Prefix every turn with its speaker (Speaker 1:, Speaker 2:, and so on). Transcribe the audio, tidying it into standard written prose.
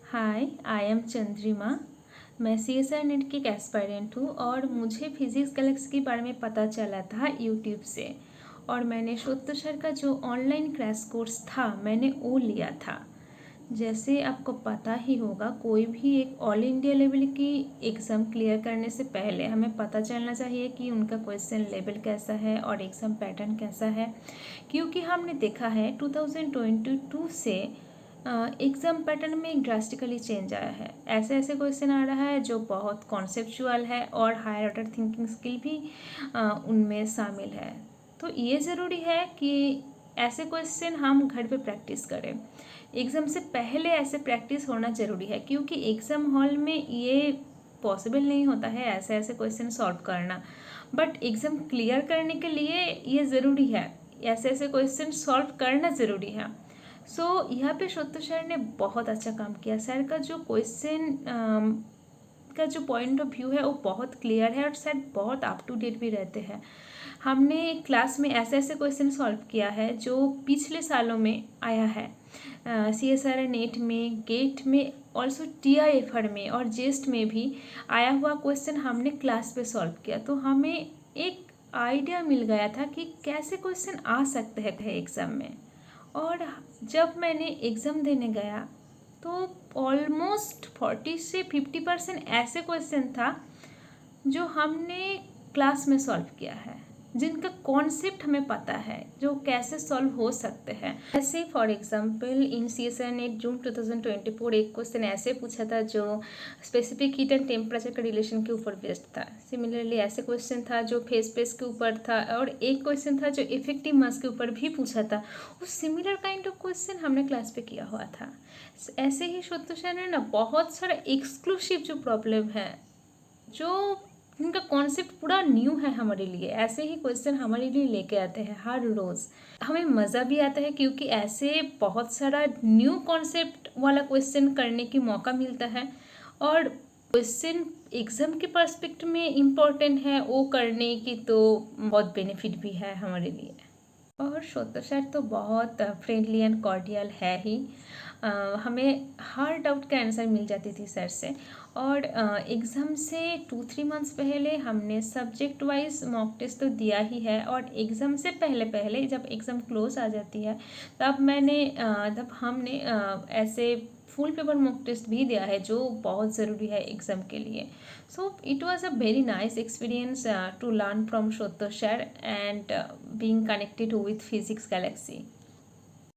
Speaker 1: Hi, I am Chandrima. मैं CSR net की एक एस्पायरेंट हूँ और मुझे फिजिक्स गैलेक्सी के बारे में पता चला था यूट्यूब से। और मैंने श्रोत सर का जो ऑनलाइन क्रैश कोर्स था मैंने वो लिया था। जैसे आपको पता ही होगा, कोई भी एक ऑल इंडिया लेवल की एग्ज़ाम क्लियर करने से पहले हमें पता चलना चाहिए कि उनका क्वेश्चन लेवल कैसा है और एग्ज़ाम पैटर्न कैसा है। क्योंकि हमने देखा है 2022 से एग्ज़ाम पैटर्न में ड्रास्टिकली चेंज आया है। ऐसे ऐसे क्वेश्चन आ रहा है जो बहुत कॉन्सेप्चुअल है और हायर ऑर्डर थिंकिंग स्किल भी उनमें शामिल है। तो ये ज़रूरी है कि ऐसे क्वेश्चन हम घर पे प्रैक्टिस करें। एग्ज़ाम से पहले ऐसे प्रैक्टिस होना ज़रूरी है, क्योंकि एग्ज़ाम हॉल में ये पॉसिबल नहीं होता है ऐसे ऐसे क्वेश्चन सॉल्व करना। बट एग्ज़ाम क्लियर करने के लिए ये ज़रूरी है, ऐसे ऐसे क्वेश्चन सॉल्व करना ज़रूरी है। यहाँ पे श्रोत सर ने बहुत अच्छा काम किया। सर का जो क्वेश्चन का जो पॉइंट ऑफ व्यू है वो बहुत क्लियर है और शायद बहुत अप टू डेट भी रहते हैं। हमने क्लास में ऐसे ऐसे क्वेश्चन सॉल्व किया है जो पिछले सालों में आया है, CSR नेट में, गेट में, ऑल्सो TIFR में और जेस्ट में भी आया हुआ क्वेश्चन हमने क्लास पे सॉल्व किया। तो हमें एक आइडिया मिल गया था कि कैसे क्वेश्चन आ सकते हैं एग्ज़ाम में। और जब मैंने एग्ज़ाम देने गया तो ऑलमोस्ट 40 से 50% ऐसे क्वेश्चन था जो हमने क्लास में सॉल्व किया है, जिनका कॉन्सेप्ट हमें पता है, जो कैसे सॉल्व हो सकते हैं। ऐसे for example in CSR NET June 2024 एक क्वेश्चन ऐसे पूछा था जो स्पेसिफिक हीट एंड टेम्परेचर के रिलेशन के ऊपर बेस्ड था। सिमिलरली ऐसे क्वेश्चन था जो फेस स्पेस के ऊपर था, और एक क्वेश्चन था जो इफेक्टिव मास के ऊपर भी पूछा था। उस सिमिलर काइंड ऑफ क्वेश्चन हमने क्लास पे किया हुआ था। ऐसे ही श्रोत सर ने ना बहुत सारा एक्सक्लूसिव जो प्रॉब्लम है, जो इनका कॉन्सेप्ट पूरा न्यू है हमारे लिए, ऐसे ही क्वेश्चन हमारे लिए लेके आते हैं हर रोज़। हमें मज़ा भी आता है क्योंकि ऐसे बहुत सारा न्यू कॉन्सेप्ट वाला क्वेश्चन करने की मौका मिलता है, और क्वेश्चन एग्ज़ाम के पर्सपेक्टिव में इम्पोर्टेंट है वो करने की, तो बहुत बेनिफिट भी है हमारे लिए। और श्रोता सर तो बहुत फ्रेंडली एंड कॉर्डियल है ही। हमें हर डाउट का आंसर मिल जाती थी सर से। और एग्ज़ाम से 2-3 मंथ्स पहले हमने सब्जेक्ट वाइज मॉक टेस्ट तो दिया ही है, और एग्ज़ाम से पहले पहले जब एग्ज़ाम क्लोज आ जाती है तब हमने ऐसे फुल पेपर मॉक टेस्ट भी दिया है, जो बहुत ज़रूरी है एग्ज़ाम के लिए। So it was a very nice experience to learn from Shotto sir and being connected with Physics Galaxy.